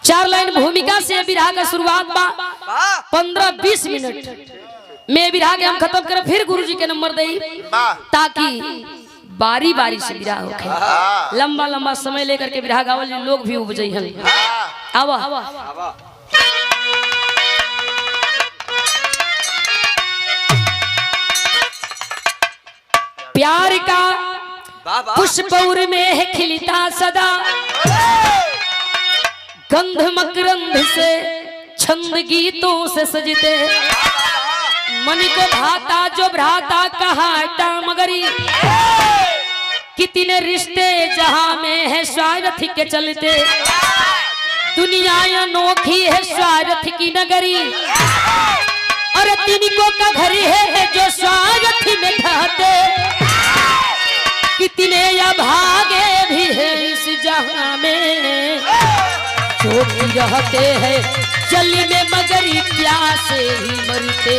4 line भूमिका से विरह का शुरुआत बा 15-20 मिनट में विरह के हम खत्म करें, फिर गुरुजी के नंबर दे ताकि बारी बारी से विरह होखे। लंबा लंबा समय लेकर के विरह गावल लोग भी उपजई हन। आवा प्यार का पुष्प में है खिलता सदा, गंध मकरंद से छंद गीतों से सजते, मन को भाता जो भ्राता कहा मगरी, कितने रिश्ते जहां में है स्वार्थ के चलते, दुनिया अनोखी है स्वार्थ की नगरी, और तिनको का घर है जो स्वार्थ में ढहते, कितने अभागे भी है इस जहां में जो भी रहते हैं जल में मगर प्यासे ही मरते।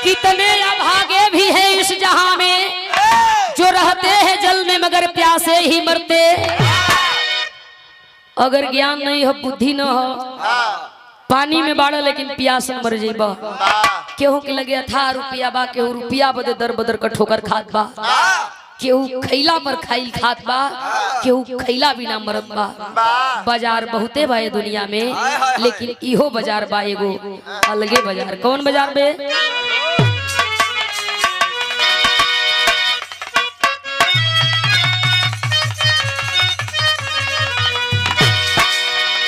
कितने अभागे भी हैं इस जहां में जो रहते हैं जल में मगर प्यासे ही मरते। अगर ज्ञान नहीं हो, बुद्धि न हो, पानी में बाढ़ लेकिन प्यास मर जेबा। केहू के लगे था रुपया बा, केहू रुपया बदे दर बदर का ठोकर खात बा, केहू खैला पर खाइल खात बा, केहू खैला बिना मरत बा। बाजार बहुते बा दुनिया में, लेकिन इहो बाजार बा एगो अलगे बाजार। कौन बाजार बे?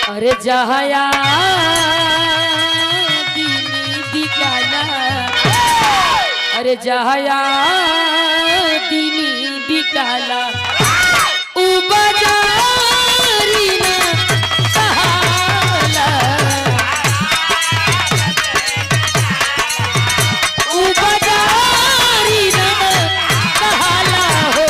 अरे जहाया दीनी बिकाला, अरे जहाया दीनी बिकाला, उ बाजारी ना कहाला, उ बाजारी ना कहाला हो।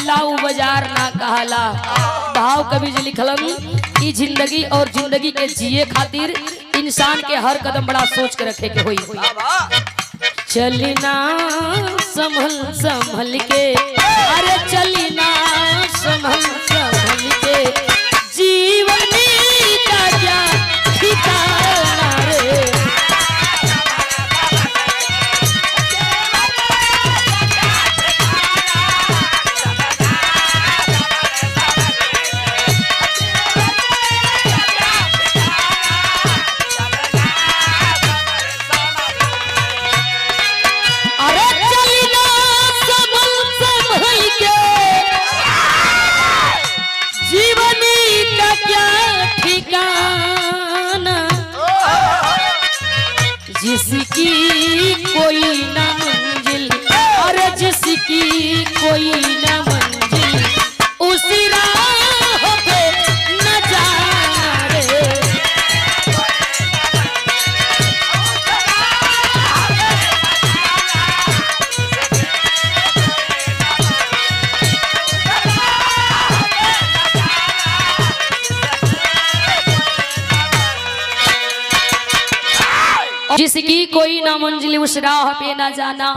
लाऊ बाजार ना कहला। भाव कवि जी लिखलन कि जिंदगी और जिंदगी के जिए खातिर इंसान के हर कदम बड़ा सोच के रखे के होई। चलना संभल संभल के, अरे चलना संभल संभल के, जीवनी का क्या ठिकाना रे। जिसकी कोई ना मंजिल, और जिसकी कोई ना मंजिल, उसी राह पे न जाना रे। जिसकी कोई ना मंजिल उस राह पे ना जाना,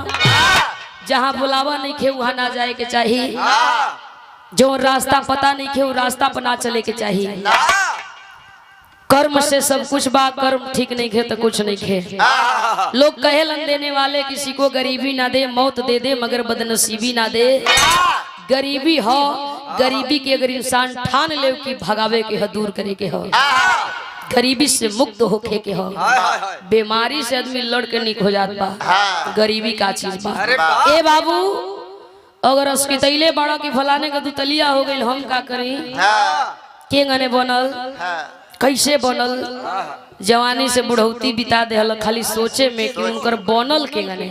जहाँ बुलावा नहीं खे वहाँ ना जाए के चाहिए, जो रास्ता पता नहीं खे वो रास्ता पर ना चले के चाहिए। कर्म से सब कुछ बा, कर्म ठीक नहीं खे तो कुछ नहीं खे। लोग कहेलन देने वाले किसी को गरीबी ना दे, मौत दे दे मगर बदनसीबी ना दे। गरीबी हो, गरीबी के अगर इंसान ठान ले कि भगावे के हो, दूर करे के हो, गरीबी से मुक्त होके के हो। बीमारी से आदमी लड़ के निक हो जात बा, गरीबी का चीज बा। ए बाबू, अगर उसके तैले बड़ा की फलाने का दुतलिया हो गई, हम का करी? के गने बनल, कैसे बनल, जवानी से बुढ़ौती बिता दे खाली सोचे में कि उनकर बनल के गने,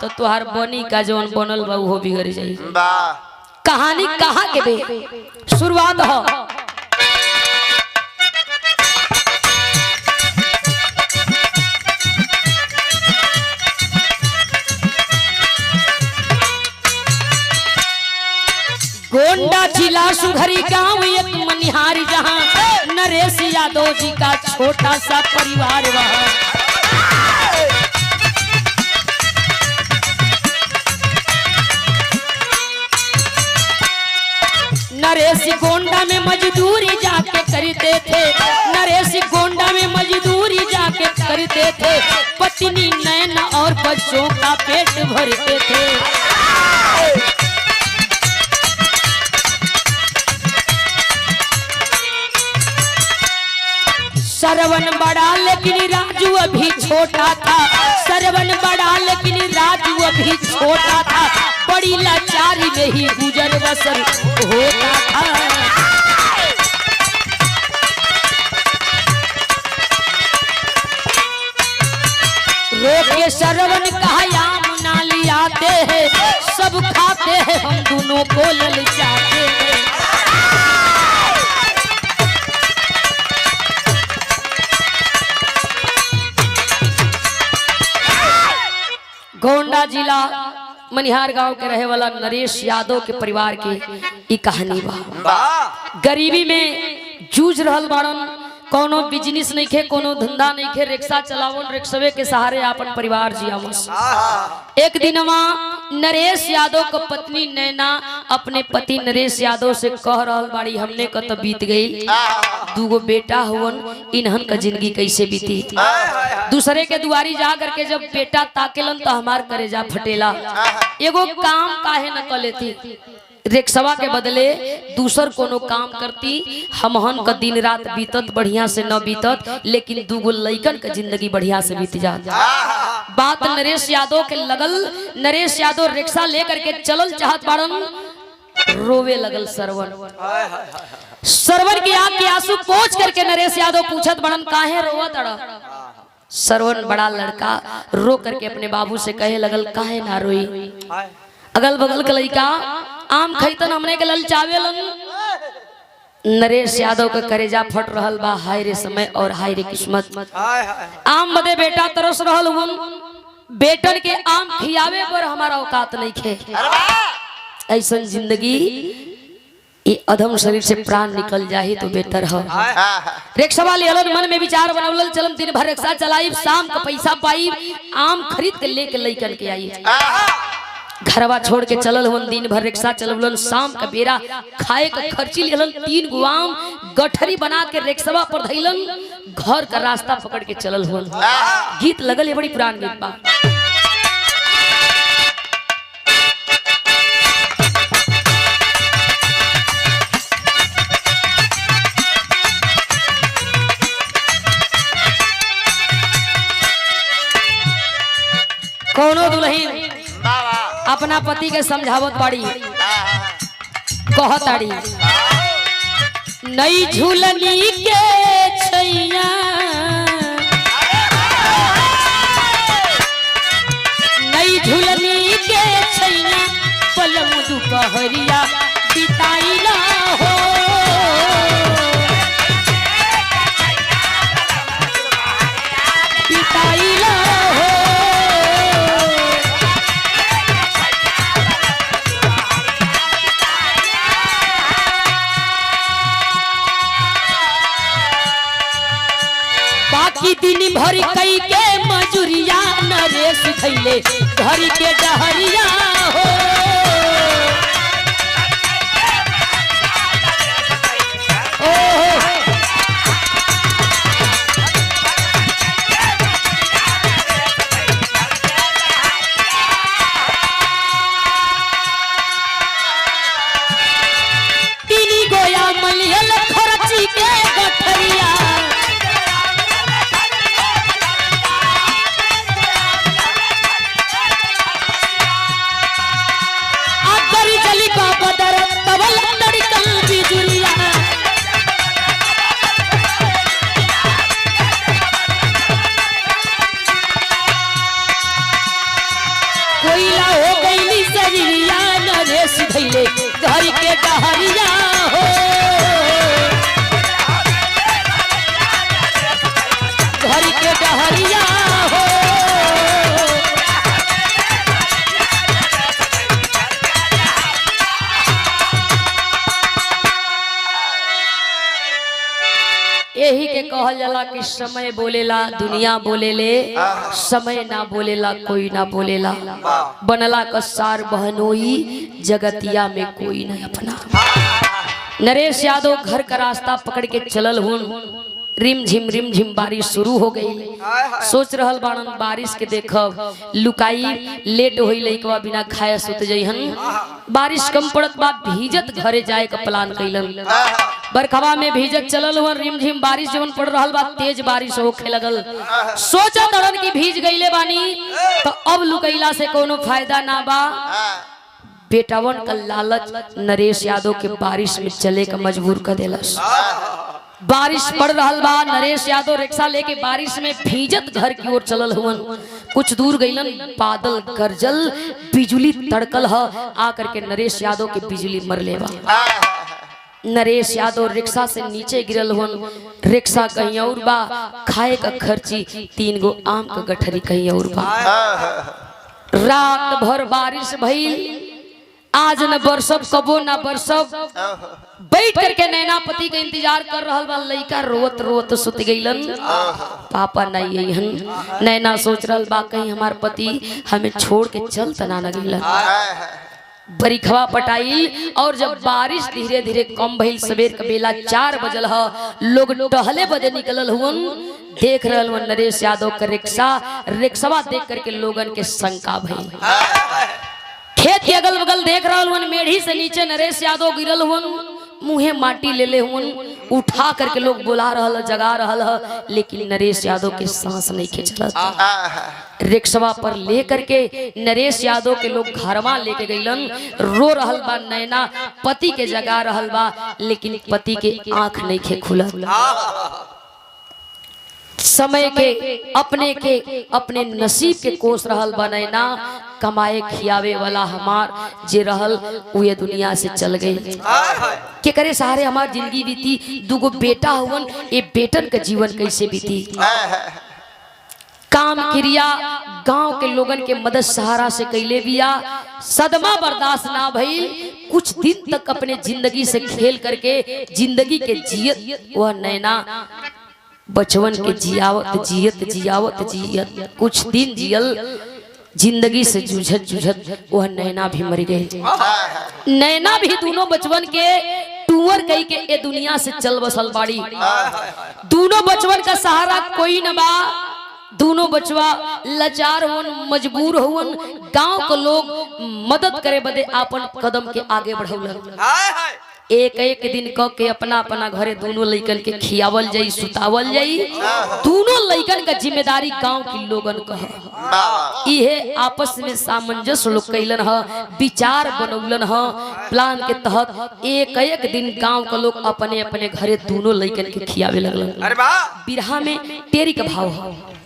तो तुहार बनी का जवन बनल बा वो बिगड़ जाई। कहानी कहाँ के बे शुरुआत हो। गोंडा जिला सुधरी गांव एक मनिहारी जहां नरेश यादव जी का छोटा सा परिवार वहां। नरेश गोंडा में मजदूरी जाके करते थे, नरेश गोंडा में मजदूरी जाके करते थे, पत्नी नैन और बच्चों का पेट भरते थे। सरवन बड़ा लेकिन राजू अभी छोटा था, सरवन बड़ा लेकिन राजू अभी छोटा था, बड़ी लाचारी में ही गुजर बसर होता था। रोक के सरवन कहा आम ना लियाते हैं, सब खाते हैं हम दोनों को ललचाते हैं। गोंडा जिला मनिहार गांव के रहे वाला नरेश यादव के परिवार की कहानी बा। गरीबी में जूझ रहल बाड़न, कोनो बिजनेस नहीं खे, कोनो धंधा नहीं खे, रिक्शा चलावन, रिक्शवे के सहारे अपन परिवार जियावस। एक दिनवा नरेश यादव को पत्नी नैना अपने पति नरेश यादव से कह रहल बाड़ी हमने का तो बीत गई, दूगो बेटा हुवन, इन्हन का जिंदगी कैसे बीती। दूसरे के दुआरी जा करके जब बेटा ताकेलन तो हमार करेजा फटेला, एगो काम काहे न कर लेती, रिक्शवा के बदले दूसर कोनो काम करती, हमहन का दिन रात बीतत बढ़िया से न बीतत, लेकिन दूगो लइकन का जिंदगी बढ़िया से बीत जात। बात नरेश यादव के लगल, नरेश यादव रिक्शा लेकर के चलल चाहत बाड़न, रोवे लगल सरवन। सरवन की आंख के आंसू पोंछ करके नरेश यादव पूछत बड़न काहे रोवत अड़। सरवन बड़ा लड़का रो करके अपने बाबू से कहे लगल काहे ना रोई, अगल बगल के लड़का आम खैतन हमने के ललचावेलन। नरेश यादव का करेजा फट रहल बा, हाय रे समय और हाय रे किस्मत। आम बदे बेटा तरस रहल हुन, बेटन के आम खियावे पर हमारा औकात नहीं खे। ऐसा जिंदगी ये अधम शरीर से प्राण निकल जाही तो बेहतर हो। रिक्शा वाले अलग मन में विचार बनवल, चलम दिन भर रिक्शा चलाई, शाम का पैसा पाई, आम खरीद के लेके लइकन के आई। घरवा छोड़ के चलल हुन, दिन भर रिक्शा चलवलन, शाम का बेरा खाए का खर्ची लेलन, 3 गो आम गठरी बना के रिक्शवा पर धइलन, घर का रास्ता पकड़ के चलल हुन। गीत लगल है, बड़ी पुरान गीत बा। कोनो दुल्हन अपना पति के समझावत बाड़ी, कहताड़ी नई झूलनी के छैया, नई झूलनी के छैया, पलम दुपहरिया बिताइला हो। बिताइला हो। बाकी दिन भर कई के मजूरिया, नरेश खैले घर के डहरिया हो। तीनी गोया मलियल खर्ची के गठरिया, घर के डहरिया हो। घर के डहरिया हो। के कहल जाला कि समय बोलेला दुनिया बोलेले, समय ना बोलेला कोई ना बोलेला। बनला कसार बहनोई जगतिया में कोई नहीं अपना। नरेश यादव घर का रास्ता पकड़ के चलल हुन। रिम झिम बारिश शुरू हो गई। सोच रहल बाणन बारिश के देखब लुकाई लेट होई लइकवा बिना खाए सुत जइहन। बारिश कम पड़त बा भीजत घरे जाए का प्लान कइलन। बरखवा में भीजत चलल हुआ। रिम झिम बारिश जवन पड़ रहल बा तेज बारिश होखे लगल। सोचा तड़न की भीज गईले बानी तो अब लुकैला से कोनो फायदा ना बा। बेटावन का लालच नरेश यादव के बारिश में चले का मजबूर कर देलस। बारिश पड़ रहल बा। नरेश यादव रिक्शा लेके बारिश में भीजत घर की ओर चलल हुवन। कुछ दूर गईलन बादल गरजल बिजली तड़कल ह। आकर के नरेश यादव के बिजली मर लेवा। नरेश यादव रिक्शा से नीचे गिरल हुवन। रिक्शा कहीं और बा, खाए का खर्ची 3 गो आम का गठरी कहीं और बा। रात भर बारिश भइल। आज न बरसब कबो न बरसब। बैठ करके नैना पति का इंतजार कर रहल बा। लइका रोत रोत सुत गईलन। पापा नहीं अइहन। नैना सोच रहल बा कहीं हमार पति हमें छोड़ के चल तना न गईलन। बरिखवा पटाइल और जब बारिश धीरे धीरे कम भइल सवेर का बेला 4 बजल ह। लोग टहले बदे निकलल हुवन। देख रहल हुवन नरेश यादव का रिक्शा देख करके लोगन के शंका भइल। खेत के अगल बगल देख रहल हुवन। मेढ़ी से नीचे नरेश यादव गिरल हुवन। मुँहे माटी ले ले हुवन। उठा करके लोग बुला रहल जगा रहल ह। लेकिन नरेश यादव के सांस नहीं खिंचलत। रिक्शा पर ले करके नरेश यादव के लोग घरवा लेके गईलन। रो रहल बा नैना पति के जगा रहल बा। लेकिन पति के आंख नहीं खे खुलत। समय के अपने नसीब के कोस रहल बनैना। कमाए खियावे वाला हमार जे रहल वो ये दुनिया से चल गई। के करे सहारे हमार जिंदगी बीती। 2 गो बेटा हुवन। ये बेटन का जीवन कैसे बीती। काम क्रिया गांव के लोगन के मदद सहारा से कैले बिया। सदमा बर्दाश्त ना भइल। कुछ दिन तक अपने जिंदगी से खेल करके जिंदगी के जियत वह नैना बचवन के जियावत कुछ दिन जियल। जिंदगी से जूझत वह नैना भी मर गई। नैना भी दोनों बचवन के टूवर कही के ए दुनिया से चल बसल बाड़ी। दोनों बचवन का सहारा कोई न बा। दोनों बचवा लाचार हुवन, मजबूर हुवन। गांव के लोग मदद करे बदे आपन कदम के आगे बढ़ौलन। एक दिन क के अपना घरे दोनों लइकन के खियावल जाई, सुतावल जाई। दोनों लइकन का जिम्मेदारी गांव के लोगन का है। इहे आपस में सामंजस्य लोग कैलन ह, विचार बनौलन ह। प्लान के तहत एक दिन गांव के लोग अपने घरे दोनों लइकन के खियावे लगलन। बिरहा में टेरी का भाव है।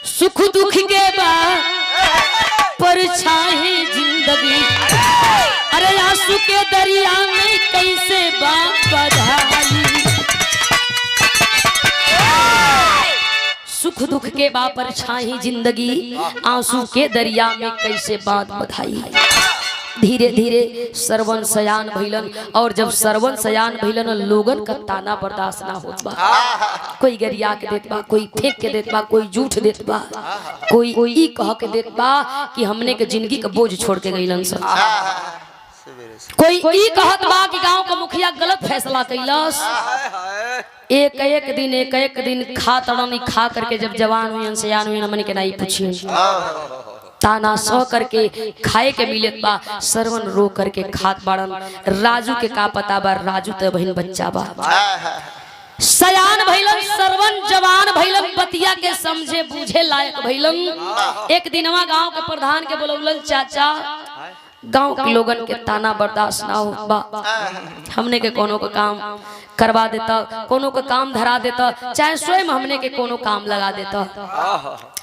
सुख दुख के बाद परछाई जिंदगी। अरे आंसू के दरिया में कैसे बात बधाई। सुख दुख के बाद परछाई जिंदगी। आंसू के दरिया में कैसे बात बधाई। धीरे धीरे सरवन सयान भइलन। और जब सरवन सयान भइलन लोगन का ताना बर्दाश्त ना होत बा। कोई गरिया के देत बा, कोई फेंक के देत बा, कोई झूठ देत बा, कोई ई कह के देत बा कि हमने के जिंदगी का बोझ छोड़ के गइलन सब। कोई ई कहत बा कि गांव का मुखिया गलत फैसला कैलस। एक दिन खा तड़नी खा करके जब जवान हुई सयान हुई हमने के नहीं पूछिए। ताना सह करके खाए के मिलत बा। सरवन रो करके खात बाड़न। राजू के का पता बा, राजू तो बहन बच्चा बा। सयान भइलन, सरवन जवान भइलन, बतिया के समझे बूझे लायक भइलन। एक दिनवा गांव के प्रधान के बोलौलन, चाचा गांव के लोगन के ताना बर्दाश्त ना हो बा। हमने के कोनो का काम करवा देता, कोनो का काम धरा देता, चाहे स्वयं हमने के कोनो काम लगा देता।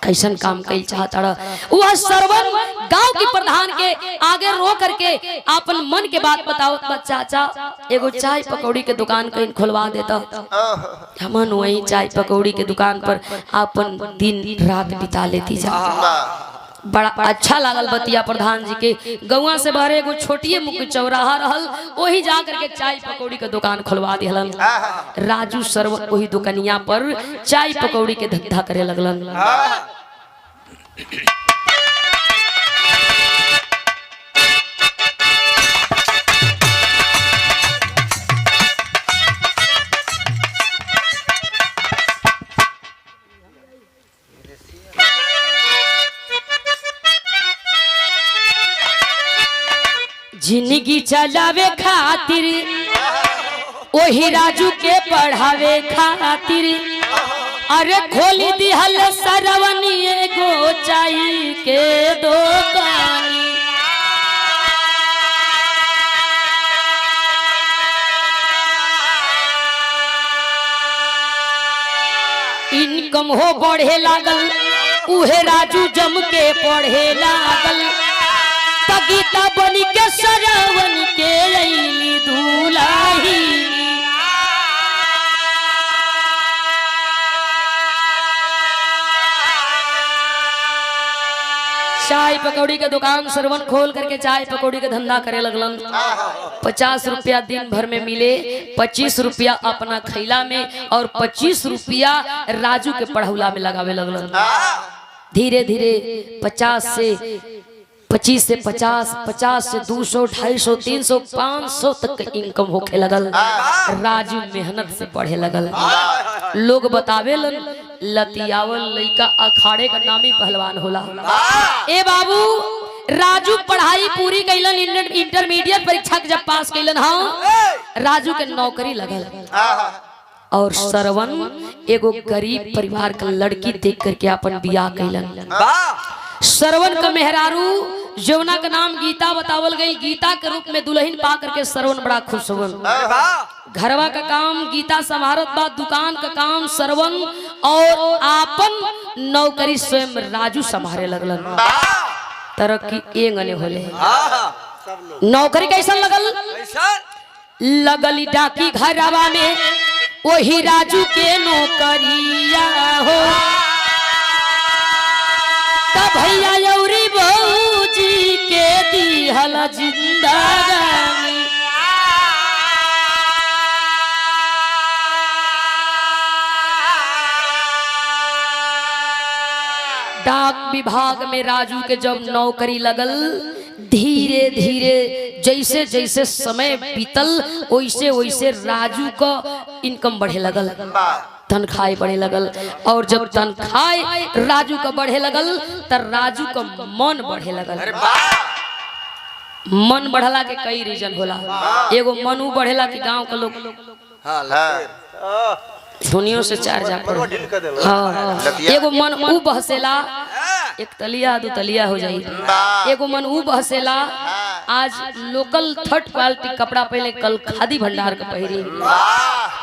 कैसन काम कई चाहता वह सरवन गांव के प्रधान के आगे रो करके अपन मन के बात बताओ। चाचा एगो चाय पकौड़ी के दुकान कहीं खुलवा देता। हमन वही चाय पकौड़ी के दुकान पर अपन दिन रात बिता लेती जा। बड़ा अच्छा लागल बतिया प्रधान जी के। गौवा से बाहर एगो छोटिए मुख चौराहा रहल, वही जा करके चाय पकौड़ी के दुकान खुलवा दिहलन। राजू सरवन वही दुकनिया पर चाय पकौड़ी के धंधा करे लगलन। जिंदगी चलावे खातिर वही राजू के पढ़ावे खातिर अरे खोली दिहल सरवन एगो चाय के दुकानी। इनकम हो बढ़े लागल, उहे राजू जम के पढ़े लागल। गीता बनी के सरवन के अइली दुलाही। चाय पकौड़ी के दुकान सरवन खोल करके चाय पकौड़ी के धंधा करे लगलन। 50 रुपया दिन भर में मिले, 25 रुपया अपना खैला में और 25 रुपया राजू के पढ़ौला में लगावे लगलन। धीरे धीरे 25 से 50, 50 से 200, 250, 300, 500 तक का इनकम होखे लगल। राजू मेहनत से पढ़े लगल। लोग बतावे लतियावल लइका अखाड़े का नामी पहलवान होला। ए बाबू राजू पढ़ाई पूरी कैलन, इंटरमीडिएट परीक्षा जब पास कैलन, हाँ राजू के नौकरी लगल। और सरवन एगो गरीब परिवार का लड़की देख करके अपन बियाह कैलन। सरवन का मेहरारू जमुना का नाम गीता बतावल गई। गीता के रूप में दुल्हन पा करके सरवन बड़ा खुश हुआ। घरवा का काम गीता संभारत बा, दुकान का काम सरवन और आपन नौकरी स्वयं राजू संभारे लगलन। तरक्की एंगने होले। नौकरी कैसा लगल? लगली डाकी घरवा में वही राजू के नौकरिया हो। भैया यौरी बहूजी के दिहल जिंदगानी। डाक विभाग में राजू के जब नौकरी लगल, धीरे धीरे जैसे जैसे समय बीतल वैसे वैसे राजू का इनकम बढ़े लगल, तनख्वाह बढ़े लगल। और जब तनख्वाह राजू का बढ़े लगल तब राजू का मन बढ़े लगल। मन बढ़ला के कई रीजन होला। एगो मन उ बढ़ेला कि गांव के लोग धुनियों से चार जा पर, हाँ एगो मन उ बहसेला, एक तलिया दो तलिया हो जाई। एगो मन उ बहसेला आज लोकल थर्ड क्वालिटी कपड़ा पहले, कल खादी भंडार का पहिरी।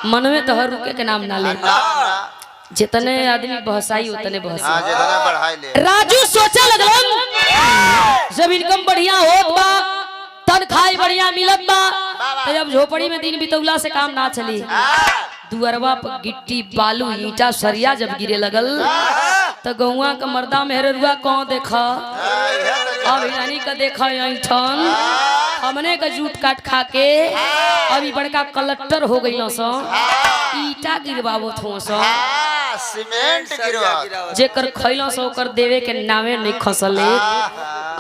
मनवे तो हर रुके के नाम ना ले, जितने आदमी बहसाई उतने बहसाई। राजू सोचा लगलन जब इनकम बढ़िया होत बा, तनख्वाह बढ़िया मिलत बा, तो जब झोपड़ी में दिन बितौला से काम ना चली। दुअरवा पर गिट्टी बालू ईंटा सरिया जब गिरे लगल तो गौवा का मर्दा मेहरुआ कौन देखा, अब यानी का देखा ऐठन हमने का जूट काट खा के अभी बड़का कलेक्टर हो गई सो। ईटा गिरवावो थो सो, सीमेंट गिरवा जेकर खैलो सो ओकर देवे के नामे नहीं खसले।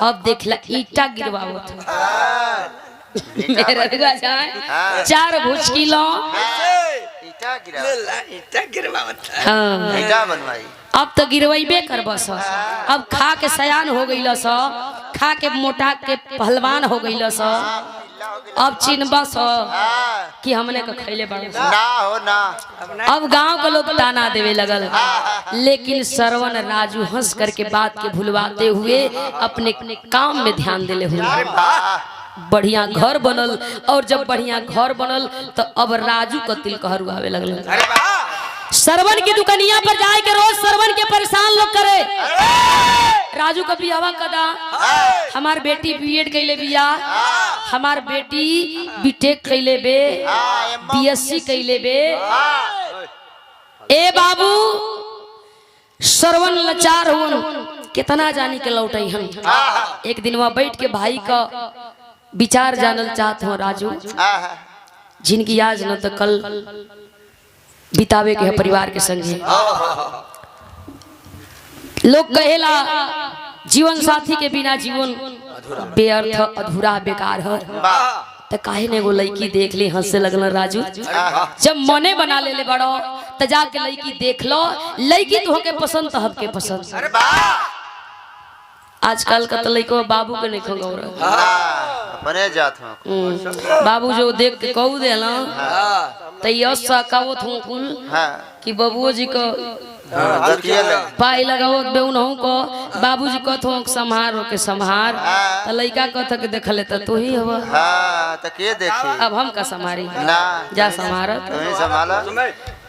अब देखला ईटा गिरवावो थो मेहरुआ जाए 4 भुज किलो ईटा गिरवावत। हाँ ईटा बनवाई। अब तो गिरवाइबे करबस। अब खा के सयान हो गई स, खा के मोटा के पहलवान हो गई स। अब चिन्हबस कि हमने का खैले बड़ा ना हो ना। अब गांव के लोग ताना देवे लगल। लेकिन सरवन राजू हंस करके बात के भुलवाते हुए अपने काम में ध्यान देले हुए। बढ़िया घर बनल, और जब बढ़िया घर बनल तो अब राजू का तिल कहर आवे लगल। सरवन की दुकनिया पर जाए के रोज सरवन के परेशान लोग करे। राजू का बियाह कदा, हमार बेटी बीएड कैले बिया, हमार बेटी बीटेक कैले बे, बीएससी कैले बे। ए बाबू सरवन लाचार हुन कितना जानी के लौटई हम। एक दिन वहां बैठ के भाई का विचार जानल चाहत हो राजू, जिनकी आज न तो कल बितावे के है परिवार के संगे। लोग कहेला जीवन साथी के बिना जीवन बेअर्थ अधूरा बेकार है, तो काहे ने वो लड़की देख ली हंसे लगल राजू। जब मने बना ले बड़ो तो जाके लड़की देख लो, लड़की तो के पसंद तो हमके पसंद। आजकल का तो लड़को बाबू के नहीं खंगौर अपने जात हूं बाबू जो देख के कहू दे ना तो यस कहत हूं कुल कि बबुओ जी को पाई लगावत बेउनहु को बाबूजी कहत हो संहार के संहार, त लइका कहत के देख ले त तू ही हवा। हां त के देखी अब हम का संहारी ना जा संहार तू ही संभाला।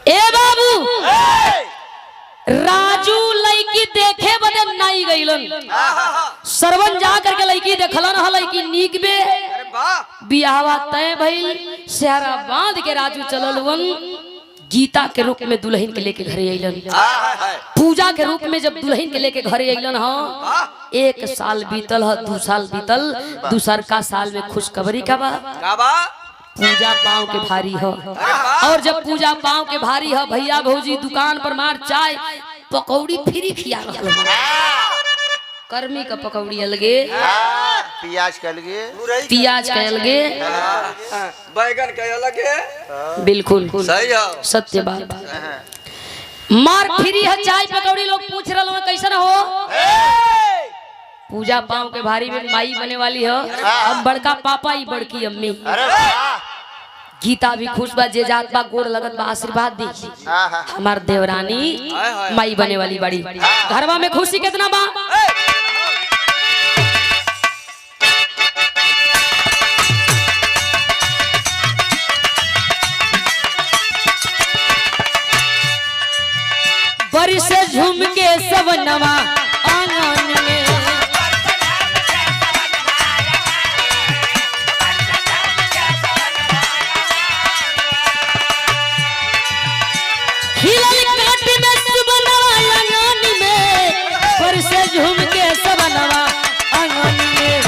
ए बाबू राजू लइकी देखे बदे नहीं गइलन, सरवन जा करके लइकी देखलन ह लइकी नीक बे। बियाहवा तय भइल, सेहरा बांध के राजू चललवन गीता के रूप में दुल्हन के लेके घरे अइलन। पूजा के रूप में जब दुल्हन के लेके घरे अइलन ह, 1 साल बीतल ह, 2 साल बीतल, दूसर का साल में खुशखबरी का बा पूजा पाँव के भारी ह। और जब पूजा पाँव के भारी ह, भैया भौजी दुकान पर मार चाय पकौड़ी फ्री खिया रहल। कर्मी का पकौड़ी अलगे, प्याज के अलगे, प्याज के अलगे, बैगन के अलगे। बिल्कुल सही है, सत्य बात। मार फ्री है चाय पकौड़ी। लोग पूछ रहे हो कैसे ना हो, पूजा पाँव के भारी में माई बने वाली है, अब बड़का पापा ही बड़की अम्मी। गीता भी खुश बा, जे जात बा गोड़ लगत बा आशीर्वाद दी। हमार देवरानी माई बने वाली बड़ी, घरवा में खुशी कितना बा। बरी से झूम के सवनवा आंगन में, खिलल काट में सुबनवा आंगन में, बरी से झूम के सवनवा आंगन में।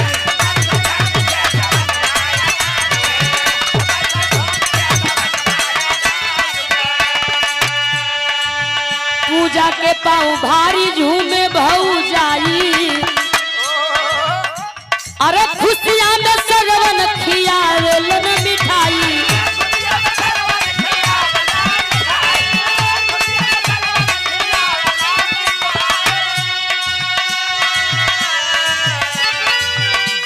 पूजा के पाँव भारी झूमे भौजाई, अरे खुशियां में सरवन खियावेलन मिठाई।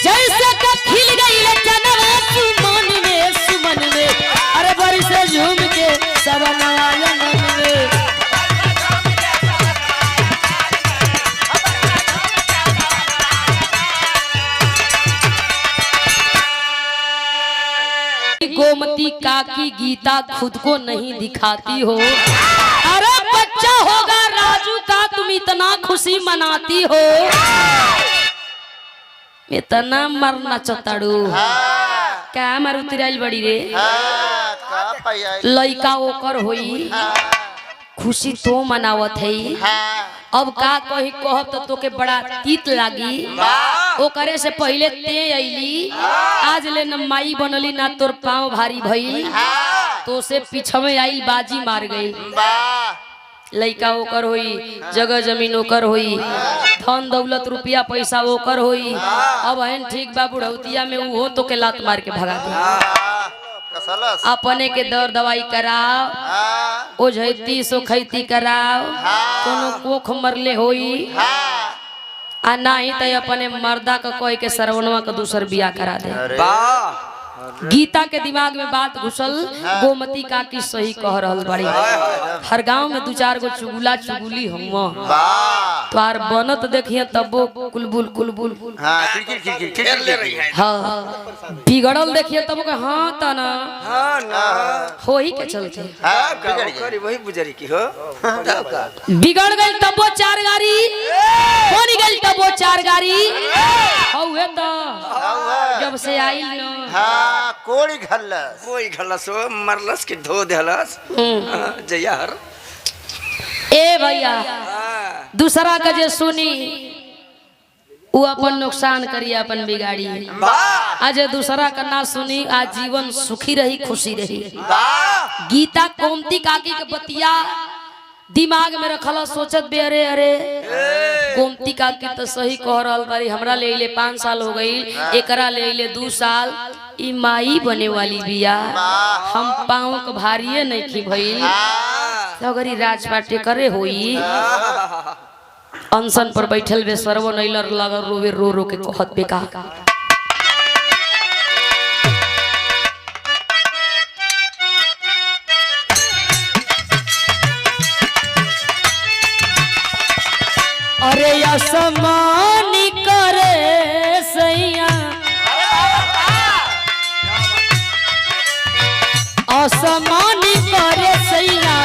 जैसे का खिल गई जनवा सुमन में, सुमन में, अरे बड़ी से झूम के सरवन आंगन में। गोमती काकी गीता खुद को नहीं दिखाती हो, अरे बच्चा होगा राजू का तुम इतना खुशी मनाती हो। इतना मरना चताड़ू क्या मारू तिराइल बड़ी रे, लइका ओकर होई खुशी तो मनावत है। अब का कही कहब तो तोके बड़ा तीत लागी, ओकरे से पहले ते अइली, आज ले न माई बनली ना तोर पाँव भारी भइल, तो से पीछे आई बाजी मार गई। लइका ओकर होई, जगह जमीन ओकर होई, धन दौलत रुपया पैसा ओकर होई। अब हन ठीक बा, बुढ़ौतिया में वो तो के लात मार के भगा दे। अपने के दर दवाई कराओ, ओझैती सोखैती कराओ, कोनो कोख मरले होई, आ नहीं तो अपने मर्दा का कोई के सरवनवा का दूसर बिया करा दे। गीता के दिमाग में बात घुसल, गोमती काकी सही कह रहल बड़ी। हर गांव में 2-4 गो चुगुला चुगुली हम तोहार बनत देखिए तबो कुलबुल कुलबुल, हाँ बिगड़ल देखिए तब हाँ तना हो ही के चलते वही बुजरी की हो। बिगड़ गई तबो 4 गाड़ी, बन गई तबो 4 गाड़ी। हौवे तो जब से आई न कोई घलस हो मरलस के धो देहलस जया हर। ए भैया दूसरा का जे सुनी वो अपन नुकसान करी अपन बिगाड़ी। आज दूसरा का ना सुनी आज जीवन सुखी रही खुशी रही। गीता गोमती काकी के बतिया दिमाग में रखल सोचत बे अरे अरे गोमती काकी तो सही कह रहल बारी। हमरा ले ले 5 साल हो गई, एकरा ले ले 2 साल। ई माई बने वाली बिया, हम पाँव के भारिये नहीं की भई। अगर राजपाटे करे होई अनशन पर बैठल बे सरव नैलर लग रोवे रो रो के कहत बे का अरे असमानी करे सैया असमानी करे सैया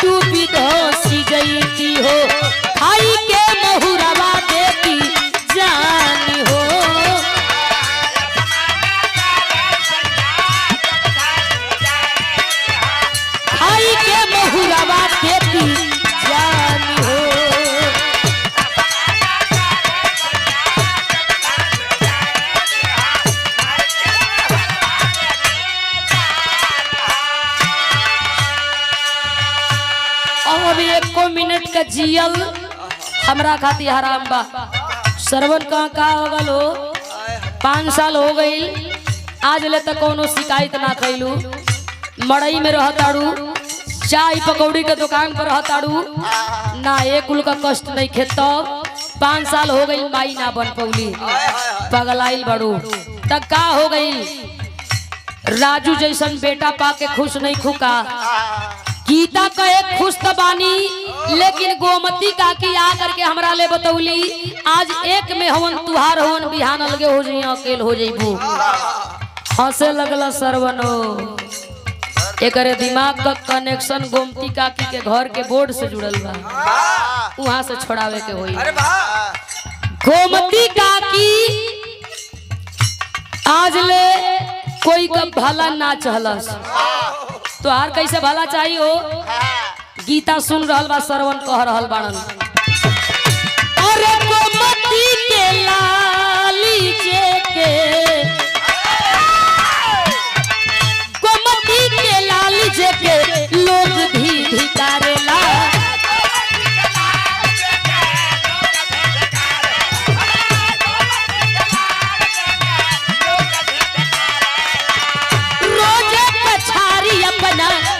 तू विधोसी जईती हो खाई के महुरवा देती जानी हो। खाई के महुरवा देती जानी हो। अब 1 मिनट का जियल हमरा खाती हराम बा। सरवन का हो गल हो 5 साल हो गई आज ले तक कोनो शिकायत ना कैलू। मड़ई में रहताड़ू, चाय पकौड़ी के दुकान पर रहताड़ू ना, एक कुल का कष्ट नहीं खेत। 5 साल हो गई माई ना बन पौली, पगलाइल बड़ू तक का हो गई। राजू जैसन बेटा पा के खुश नहीं खुका। गीता का एक खुश तबानी लेकिन गोमती काकी आ करके हमरा ले बतौली आज एक में हवन तुहार हवन बिहान अलगे हो जाइए अकेल हो जाइबू। हंसे लगला सरवनो। एकरे दिमाग का कनेक्शन गोमती काकी के घर के बोर्ड से जुड़ल बा, वहां से छोड़ावे के होई। गोमती काकी आज ले कोई का भला ना चहलस तो आर कैसे भला चाहिए हो। गीता सुन रहल बा सरवन कह रहल बाड़न अरे गोमती के लाली के गोमती के लाली के लोग भी धिकारेला।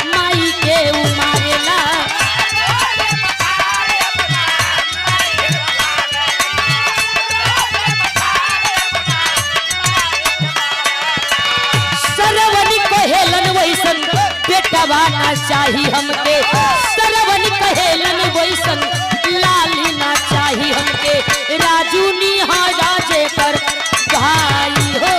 माई के उमारेला सरवनी कहेलन वैसन बेटा ना चाही हमके। सरवनी कहेलन वैसन लाली ना चाही हमके। राजू निहारा जे पर भाई हो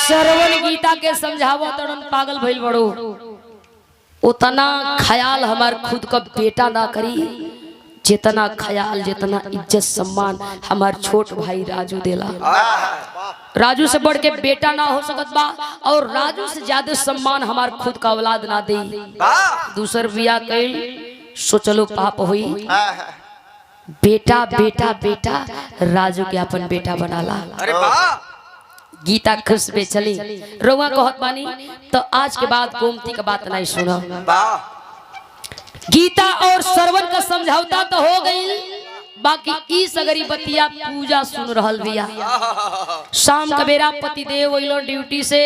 सरवन गीता के समझावो तड़न पागल भइल बड़ो। उतना ख्याल हमार खुद का बेटा ना करी जितना ख्याल जितना इज्जत सम्मान हमार छोट भाई राजू देला। राजू से बढ़ के बेटा ना हो सकत बा और राजू से ज्यादा सम्मान हमार खुद का औलाद ना दे। दूसर बिया कइल सोचलो पाप हुई। बेटा बेटा बेटा राजू के अपन बेटा बनाला। अरे वाह गीता खुश बे चली रोवा कहत बानी तो आज के बाद गोमती का बात नहीं सुना। गीता और सरवन का समझौता तो हो गई, बाकी ई सगरी बतिया पूजा सुन रहल बिया। शाम का बेरा पति देव वइलो ड्यूटी से।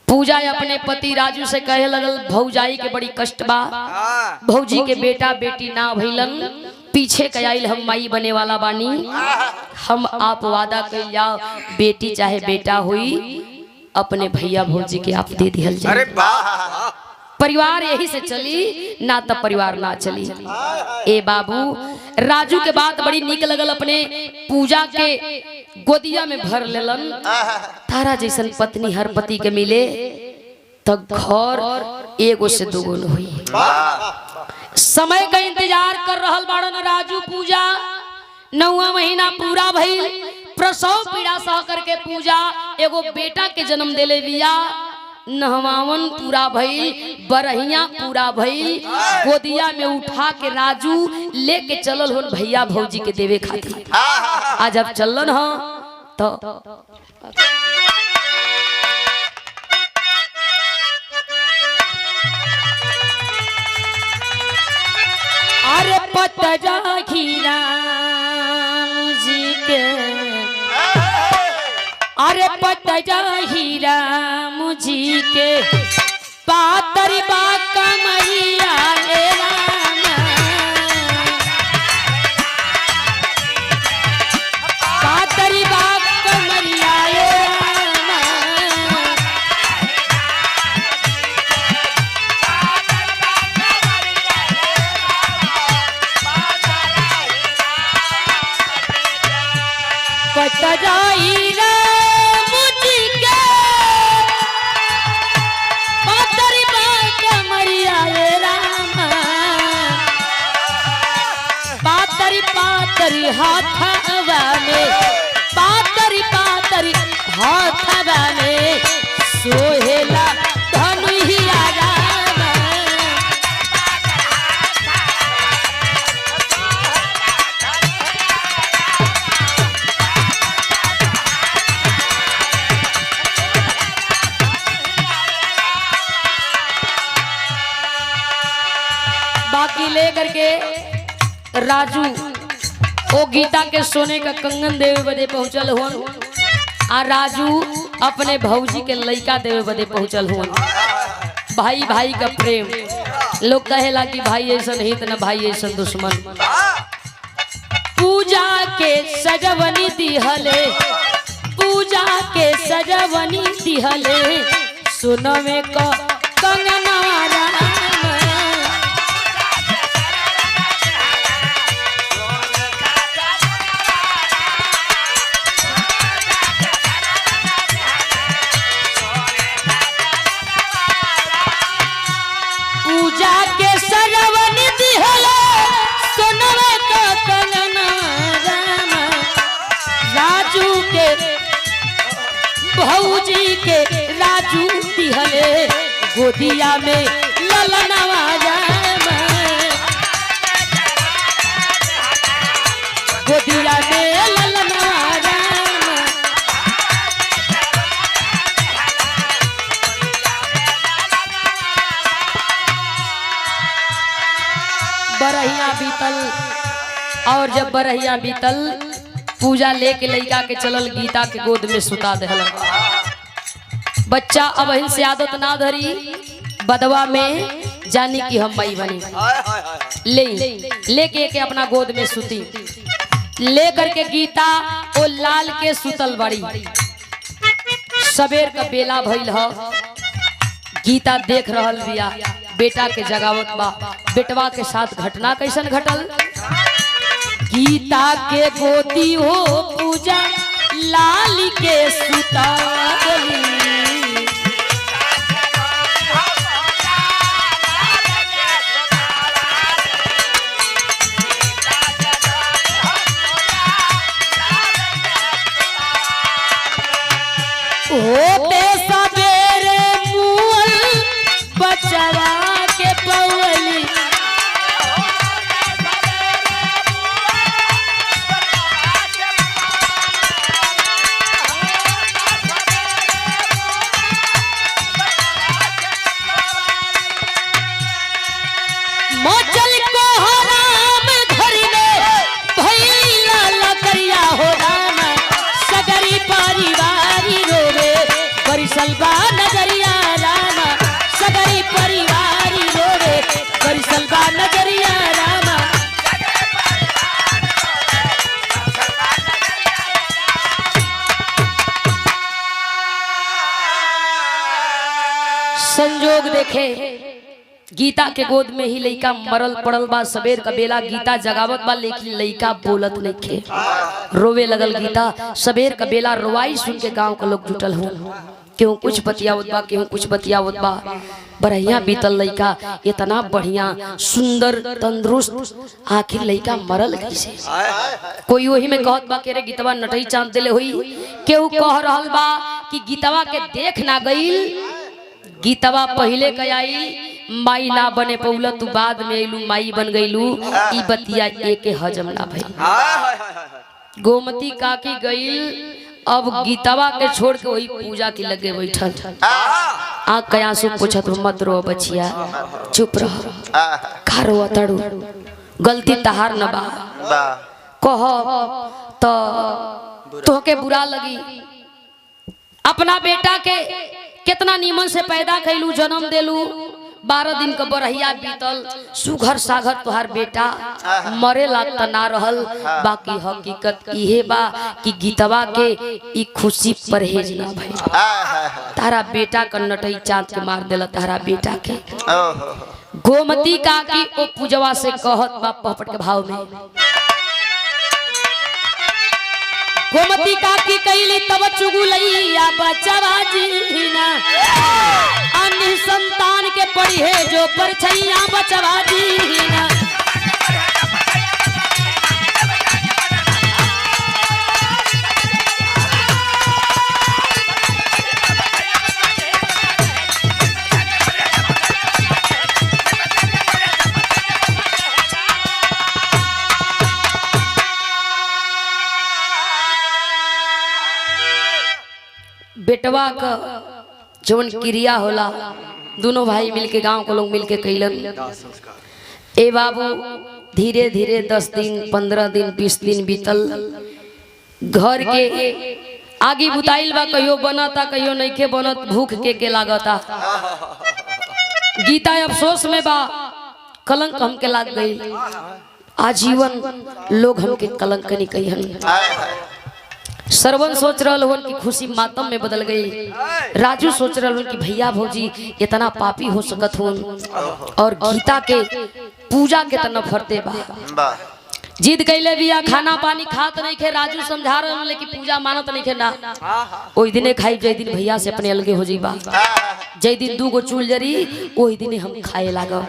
पूजा अपने पति राजू से कहे लगल भौजाई के बड़ी कष्ट बा, भौजी के बेटा बेटी ना भइलन, पीछे कयाइल हम माई बने वाला बानी। हम आप वादा कइल जाओ बेटी चाहे बेटा हुई अपने भैया भौजी के आप दे दिहल जाए। परिवार यही से चली ना तो परिवार ना चली। ए बाबू राजू के बात बड़ी निक लगल, अपने पूजा के गोदिया में भर लेलन। तारा जैसन पत्नी हर पति के मिले तो घर एगो से दुगो न हुई। समय का इंतजार कर रहल बाड़न राजू। पूजा 9वां महीना पूरा भइल, प्रसव पीड़ा सह करके पूजा एगो बेटा के जन्म देले बिया। 9वां पूरा भइल, बरहिया पूरा भइल, गोदिया में उठा के राजू लेके चलल होन भैया भौजी के देवे खातिर। आज जब चलन हो तो अरे पतरा खीरा जी के, अरे पतरा हीरा मुझी के पातरी बा कमैया ए रामा, पातरी बा कमैया ए रामा। पतरा हीरा पातरी हाथवा में, पातरी पातरी हाथवा में सोहेला धनुहिया रामा। बाकी लेकर के राजू ओ गीता के सोने का कंगन देवे बदे पहुंचल हुन। आ राजू अपने भौजी के लइका देवे बदे पहुंचल हुन। भाई भाई का प्रेम, लोग कहेला कि भाई ऐसा नहीं तो ना भाई ऐसा दुश्मन। पूजा के सजवनी दिहले, पूजा के सजवनी दिहले, सुनवे का कंगनवा रामा। पूजा के सजवन दिहले, सुनवे का कंगनवा रामा। राजू के भौजी के राजू दिहले, गोदिया में ललनवा रामा, गोदिया में ललनवा रामा। बरहिया बीतल, और जब बरहिया बीतल पूजा लेके लइका के चलल गीता के गोद में सुता दहल। बच्चा अब हिन से आदत ना धरी, बदवा में जानी कि हम मई बनी लेके के अपना गोद में सुती। ले करके गीता ओ लाल के सुतल बड़ी। सबेर का बेला भइल ह, गीता देख रहल बिया बेटा के जगावत बा। बेटवा के साथ घटना कैसन घटल। गीता के गोदी हो पूजा लाल के सुताली, होते सबेरे मुअल बचवा के पवली। मोचल को हराम घर में भैला लकड़िया हो रामा, सगरी परिवारी रोवे बरिसल बा नजरिया रामा, सगरी परिवारी रोवे बरिसल बा नजरिया रामा। संजोग देखे गीता के गोद में ही लइका मरल पड़ल बा। सबेर का बेला गीता जगावत बा, लेकिन लइका बोलत नइखे, रोवे लगल गीता। सबेर का बेला रोवाई सुन के गांव के लोग जुटल हो। क्यों कुछ बतियावत बा क्यों कुछ बतियावत बा। बरहिया बीतल लइका इतना बढ़िया सुंदर तंदुरुस्त आखिर लइका मरल कैसे। कोई वही में कहत बा के रे गीतवा नटई चांद देले होई। केहू कह रहल बा कि गीतवा के देख ना गईल, गीतवा पहले कयाई माई ना बने पौला तू बाद में अइलू माई बन गईलू। ई बतिया एके हजम ना भई। गोमती काकी गईल, अब गीतवा के छोड़ के वही पूजा की लगे बैठल। आ कया सु पूछत मत रो बचिया, चुप रह, खारो अतड़ू, गलती तहार न बा, कह तो तोहके बुरा लगी। अपना बेटा के कितना नीमन से पैदा कैलू, जन्म देलू, 12 दिन का बरहिया बीतल, सुघर साघर तुहार बेटा मरे लाग ना रहल। बाकी हकीकत इहे बा कि गीतवा के ई खुशी परहेज ना भई। तारा बेटा का नटई चांद के मार देला तारा बेटा के। गोमती काकी ओ पूजवा से कहत बा पहपट के भाव में। गोमती काकी कैली तब चुगुलैया बचवा जीना, अन्य संतान के पड़ी है जो परछैया बचवा जीना। बेटवा का जवन क्रिया होला दोनों भाई मिलके गांव के लोग मिलके कैलन। ए बाबू धीरे धीरे 10 दिन 15 दिन 20 दिन बीतल। घर के आगे बुताइल बा, कहियो बनता कहियो नइखे बनत, भूख के लागता। गीता अफसोस में बा, कलंक हमके लाग गई। आजीवन लोग हमके कलंक नहीं कही। सरवन सोच रहा हो कि खुशी मातम में बदल गई। राजू सोच रहा हो कि भैया भौजी इतना पापी हो सकत हो, और गीता के पूजा के तना फरते बा। जिद कैले बिया, खाना पानी खात नहीं खे। राजू समझा रहा लेकिन पूजा मानत नहीं खे ना। ओई दिने खाई जय दिन भैया से अपने अलगे हो जीबा। जय दिन 2 गो चूल जरी ओई दिने हम खाए लागब।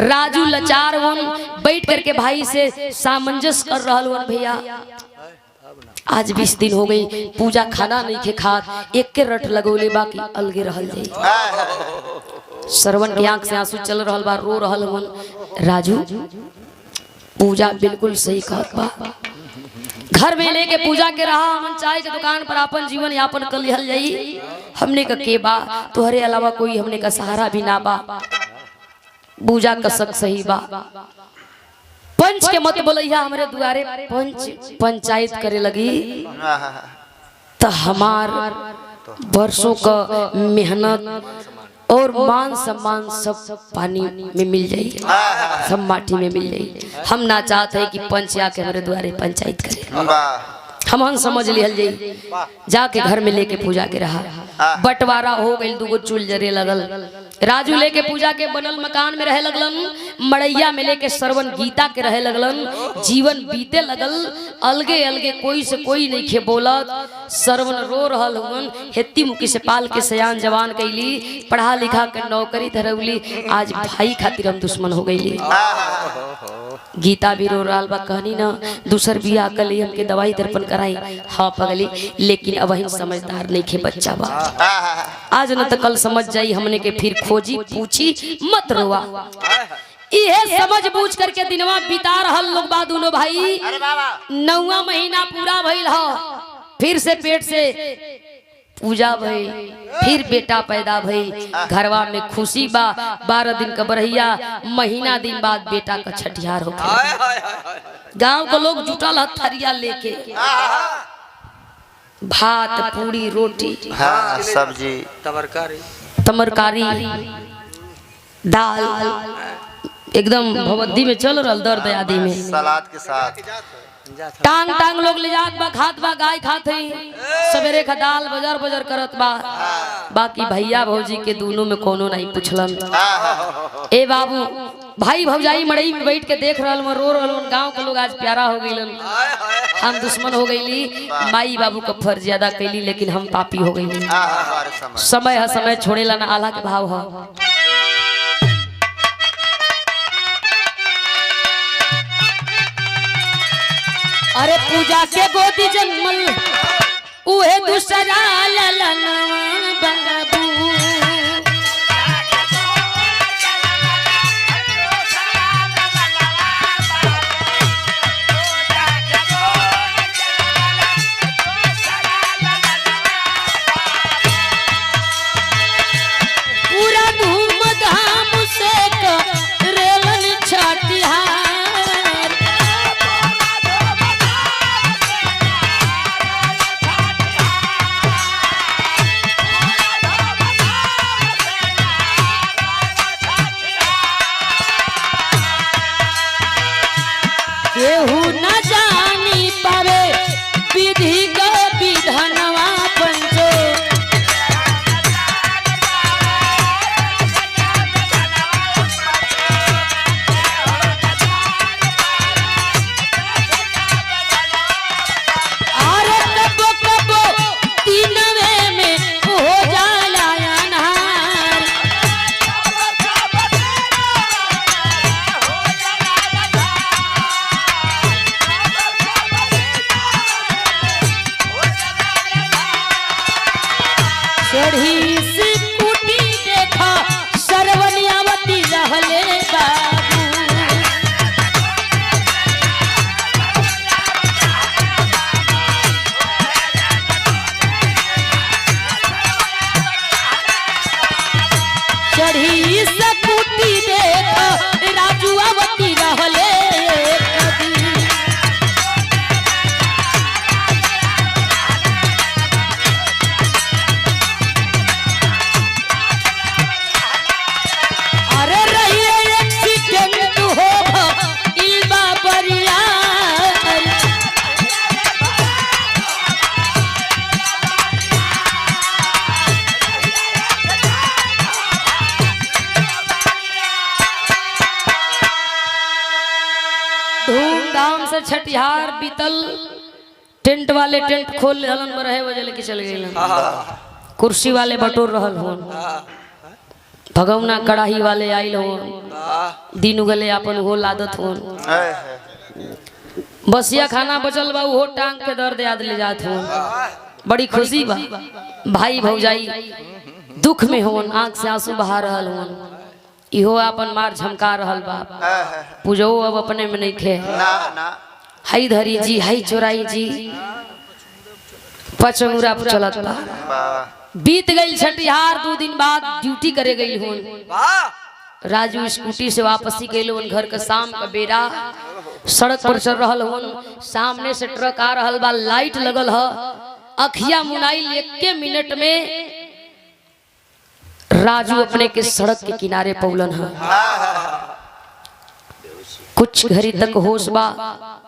राजू लाचार वन बैठ करके भाई से सामंजस्य कर रहा वन, भैया आज 20 दिन हो गई पूजा खाना नहीं खे खात, एक के रट लगोले बाकी अलगे रहल जाई। सरवन की आंख से आंसू चल रहल बा, रो रहल मन। राजू पूजा बिल्कुल सही कहत बा, घर में लेके पूजा के रहा। हम चाय के दुकान पर अपन जीवन यापन कर लिहल जाई। हमने का के बा, तोहरे अलावा कोई हमने का सहारा भी ना बा। पूजा का शक सही बा। पंच के मत बोलैया हमारे दुआरे पंचायत करे लगी तो हमार वर्षों का मेहनत और मान सम्मान सब पानी में मिल जाए, सब माटी में मिल जाए। हम ना चाहते हैं कि पंच आके हमारे द्वारे पंचायत करे। हम समझ लिहल जाई, जाके घर में लेके पूजा के रहा। बंटवारा हो गई, 2 गो चूल जरे लगल। राजू लेके पूजा के बनल मकान में रहे लगलन। मड़ैया में लेके सरवन गीता के रहे लगलन। जीवन बीते लगल, अलगे अलगे कोई से कोई नहीं खे बोलत। सरवन रो रहल हुन, हेती मुखी से पाल के सयान जवान कैली, पढ़ा लिखा के नौकरी धरौली। आज भाई खातिर हम दुश्मन हो गईली। गीता भी रो रहल बा, कहनी ना दूसर बियाह कली हमके दवाई दर्पण कराई। हाँ पगली, लेकिन अब हम समझदार नहीं खे बच्चा बा। आज न तो कल समझ जाई हमने के, फिर खोजी पूछी मत रोवा। इहे समझ बूझ करके दिनवा बिता रहल लोग बा दोनों भाई। 9वां महीना पूरा भइल ह, फिर से पेट से पूजा भई, फिर बेटा पैदा भई। घरवा में खुशी बा। 12 दिन का बरहिया, महीना दिन बाद बेटा का छठियार हो गया। गांव के लोग जुटल थरिया लेके, भात पूरी रोटी, सब्जी, तमरकारी, दाल, एकदम भवद्दी में चल रहा, दर्द आदि में सलाद के साथ। टांग टांग लोग ले जात बा खात बा गाय खात है सवेरे का दाल बजर बजर करत बा बाकी भैया भौजी के दोनों में कोनो नहीं पूछलन ए बाबू भाई भौजाई मड़ई में बैठ के देख रहल में रो रहल गांव के लोग आज प्यारा हो गइलन हम दुश्मन हो गईली माई बाबू का फर्ज ज्यादा कैली लेकिन हम पापी हो गईली समय है समय छोड़ेला ना आला के भाव है अरे पूजा के गोदी जन्मल उहे दूसरा ललनवा बाबू पूरा धूमधाम से करेलन छठिहार केहू न जानी पावे विधि का विधनवा पंचो अरे कबो कबो तीनवे में हो जाला अनहार चढ़ी से कुटी देखा सरवनियावती रहले बाबू चढ़ी से कुटी देखा राजुआवती रहले कभी अरे रहिए एक्सीडेंट हो इल्बा बरियार धूमधाम से छठिहार बीतल टेंट वाले टेंट खोल हलन में रहे वजह लेके चल गए कुर्सी वाले बटोर रहल होन भगवना कड़ाही वाले आइल होन दिन उगले अपन हो लादत होन बसिया खाना बचल बा वो टांग के दर्द याद ले जात होन बड़ी खुशी बा भाई भौजाई दुख में होन आंख से आंसू बहा रहल होन इहो अपन मार झमका रहल बा पूजो अब अपने में नहीं खे ना ना हाई धरी जी हाई चोराई जी पचमुरा चलत बा बीत गई छठिहार 2 दिन बाद ड्यूटी करे गई होन राजू स्कूटी से वापसी गए होन घर का शाम का बेरा सड़क पर चल रहल होन सामने से ट्रक आ रहल बा लाइट लगल ह अखिया मुनाइल 1 मिनट में राजू अपने के सड़क के किनारे पौलन है कुछ घड़ी तक होश बा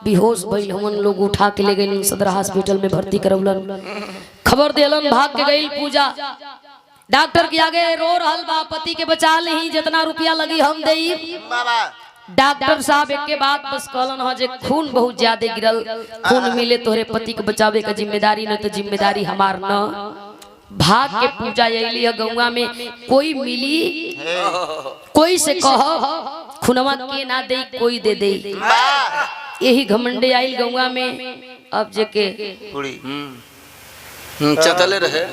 बेहोश भइल हमन लोग उठा के ले गए सदर हॉस्पिटल में भर्ती करौलन खबर देलन भाग के गई पूजा डॉक्टर के आगे रो रहल बा पति के बचा लेही जितना रुपया लगी हम देई डॉक्टर साहब एक के बात बस कहलन हो जे खून बहुत ज्यादा गिरल खून मिले तोहरे पति के बचावे का जिम्मेदारी न तो जिम्मेदारी हमार न भाग के पूजा अली है गौवा में कोई मिली कोई से कह खुनवा के ना दे कोई दे दे यही घमंडे आइल गौवा में अब जेके पूरी चतले रहे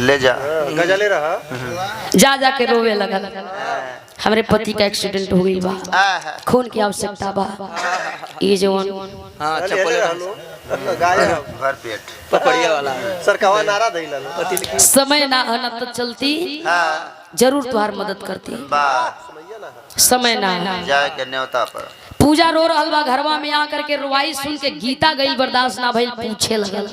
ले जा गजले रहा जा जा के रोवे लगा हमारे पति का एक्सीडेंट हो गई बा खून की आवश्यकता बा ये जवान हां चपले रहे गाय भर पेट पकड़िया वाला सरकावा नारा दैला समय ना न तो चलती जरूर तुम्हार मदद करती बा समय ना जाए के न्योता पर पूजा रो रहल बा घरवा में आकर के रुवाई सुन के गीता गई बर्दाश्त ना भइल पूछे लगल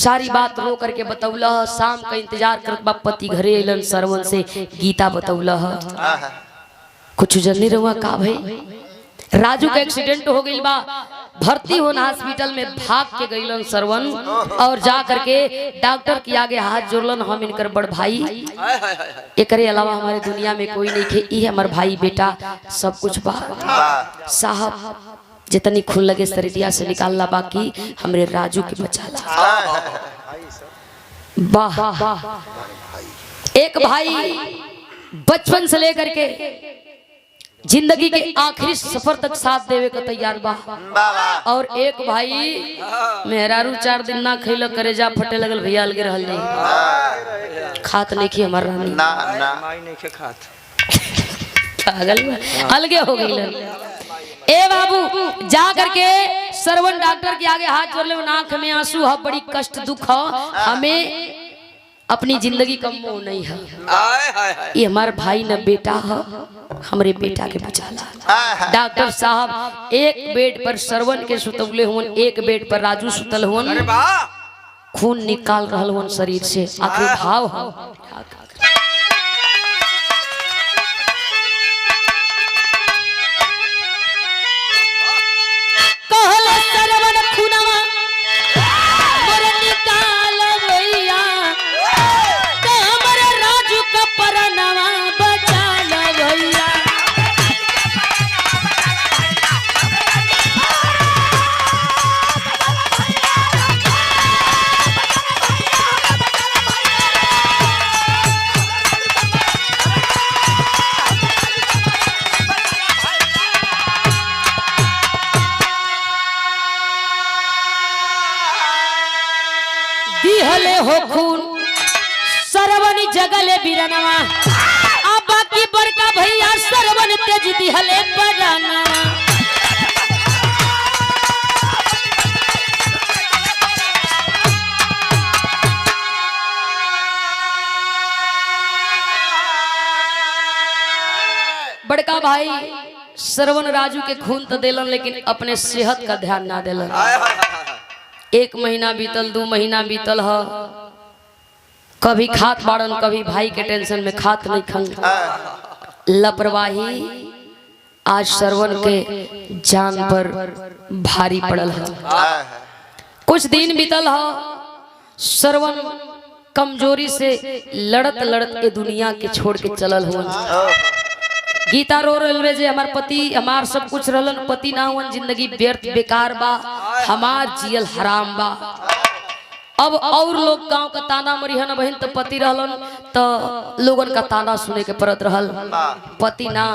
सारी बात रो करके बतौला शाम का इंतजार करत बा पति घरे अलन सरवन से गीता बतौला कुछ जल्दी रहुआ का भाई राजू का एक्सीडेंट हो गई बा भर्ती होना हॉस्पिटल में भाग के गईलन सरवन और जा करके डॉक्टर के आगे हाथ जोड़लन, हम इनकर बड़ भाई, हाय हाय हाय हाय। एकरे अलावा हमारे दुनिया में कोई नहीं खे, ई हमार भाई बेटा सब कुछ बा। साहब जितनी खून लगे शरीरिया से निकालना, बाकी हमरे राजू के बचाला। वाह, एक भाई बचपन से लेकर के जिंदगी के आखिरी सफर तक साथ देवे का तैयार बा, और एक भाई मेहरारू 4 दिन ना खैल करेजा फटे लगल, भैया अलगे रहल नहीं, खात नहीं की हमार रानी ना ना माई नहीं के खात। पागल अलगे हो गई। ए बाबू जा करके सरवन डॉक्टर के आगे हाथ जोड़ ले, आंख में आंसू है, बड़ी कष्ट दुख है, हमें अपनी जिंदगी का मोह नहीं है। हाय हाय हाय। ये हमारे भाई न बेटा है, हमरे बेटा के बचाला। डॉक्टर साहब एक बेड पर सरवन के सुतवले हुन, एक बेड पर राजू सुतल हुन, अरे वाह, खून निकाल रहल हुन शरीर से, आखिर भाव है। कहले सरवन खुनवा मोर निकाल भैया, तो हमरे राजू का परनवा बचाल भैया। दिहले हो खून सरवन जगले बिरनवा, आ बाकी बड़का भैया सरवन तेज दिहले बरनवा। बड़का भाई सरवन राजू के खून तो देलन, लेकिन अपने सेहत का ध्यान ना देलन। हाय हाय हाय हाय। 1 महीना बीतल, 2 महीना बीतल है, कभी खात बाड़न, कभी भाई के टेंशन में खात नहीं खन। लापरवाही आज सरवन के जान पर भारी पड़ल है। कुछ दिन बीतल है, सरवन कमजोरी से लड़त लड़त ए दुनिया के छोड़ के चलल हुआ। गीता रो रेलवे जे हमार पति हमार सब कुछ रहलन, पति ना हुआ, जिंदगी व्यर्थ बेकार बा, हमार जियल हराम बा। अब और लोग गांव का ताना मरिहन, बहन तो पति रहलन तो लोगन का ताना सुने के पड़त रहल। पति ना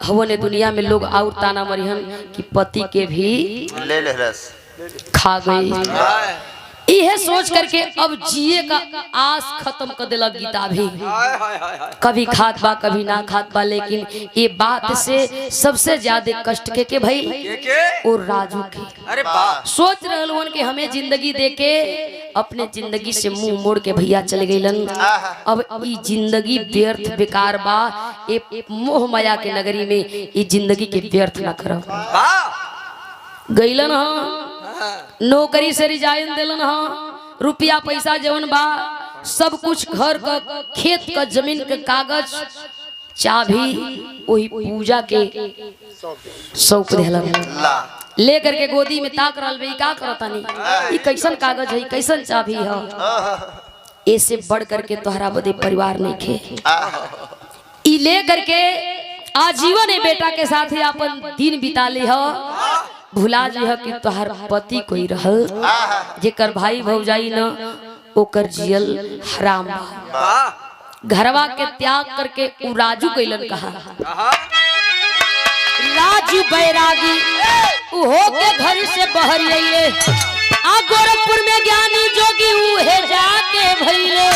हवन दुनिया में लोग और ताना मरिहन कि पति के भी ले ले रस खा गई। यह सोच करके अब जिए का आस खत्म कर दिला गीता भी। हाय हाय हाय हाय। कभी खात बा कभी ना खात बा, लेकिन ये बात से सबसे ज्यादा कष्ट के भाई के और राजू के। अरे वाह, सोच रहल हन कि हमें जिंदगी देके अपने जिंदगी से मुंह मोड़ के भैया चले गईलन। अब ई जिंदगी व्यर्थ बेकार बा, ये मोह माया के नगरी में ये जिंदगी के व्यर्थ ना करब। वाह, गईलन हाँ, नौकरी से रिजाइन दिलन हाँ, रुपया पैसा जवन बा सब कुछ, घर का खेत का जमीन का कागज चाबी वही पूजा के सौंप दिलन। ले करके गोदी में ताक रहल बे, का करता नहीं, ई कैसन कागज है, कैसन चाबी है, ऐसे बढ़ करके तोहरा बदे परिवार नहीं खे। ई ले करके आजीवन है बेटा के साथ ही अपन दिन बिता ली हो। भुला जी है कि तोहर पति कोई रहल, जेकर भाई भौजाई न ओकर जियल हराम बा। घरवा के त्याग करके उ राजू कैलन कहा, राजू बैरागी हो के घर से बहर आइले, आ गोरखपुर में ज्ञानी जोगी उहे जाके भइले।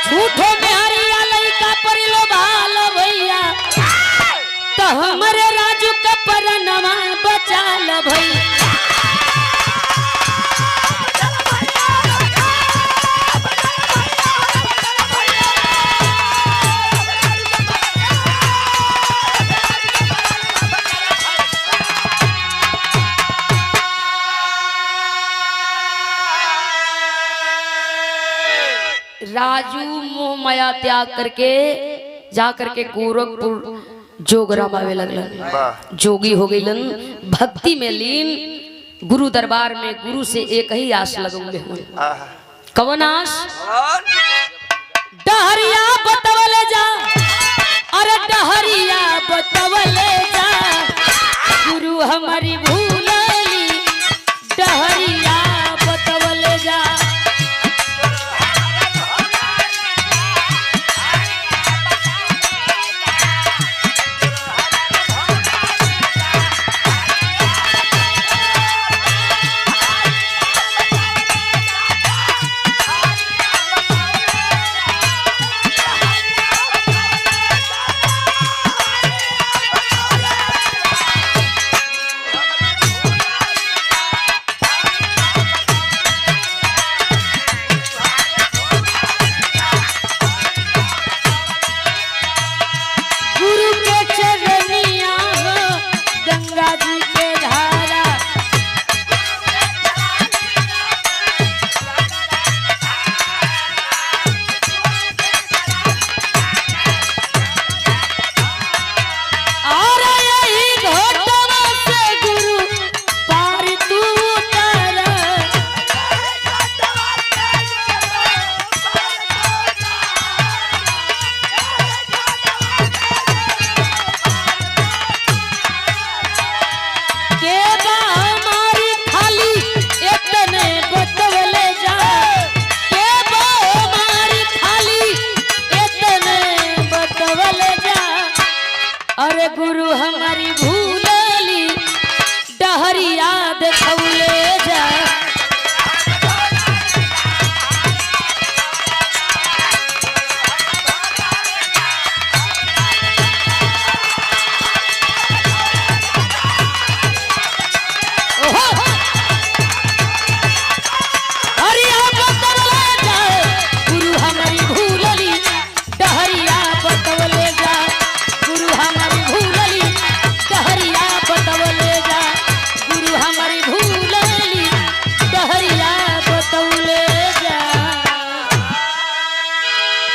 झूठो में हरिया लइका परिलो भाल भैया, तो हमरे राजू का परनवा बचाल भैया। राजू मोह माया त्याग करके जा करके गोरखपुर जोग रमावे लगलन। वाह जोगी हो गईलन, भक्ति में लीन। गुरु दरबार में गुरु से एक ही आस लगौले हुए। आहा कवन आस? कौन? डहरिया बतवले जा, अरे डहरिया बतवले जा, गुरु हमारी भूलली डहरिया बतवले जा। गुरु के चरनिया हो, गंगा जी के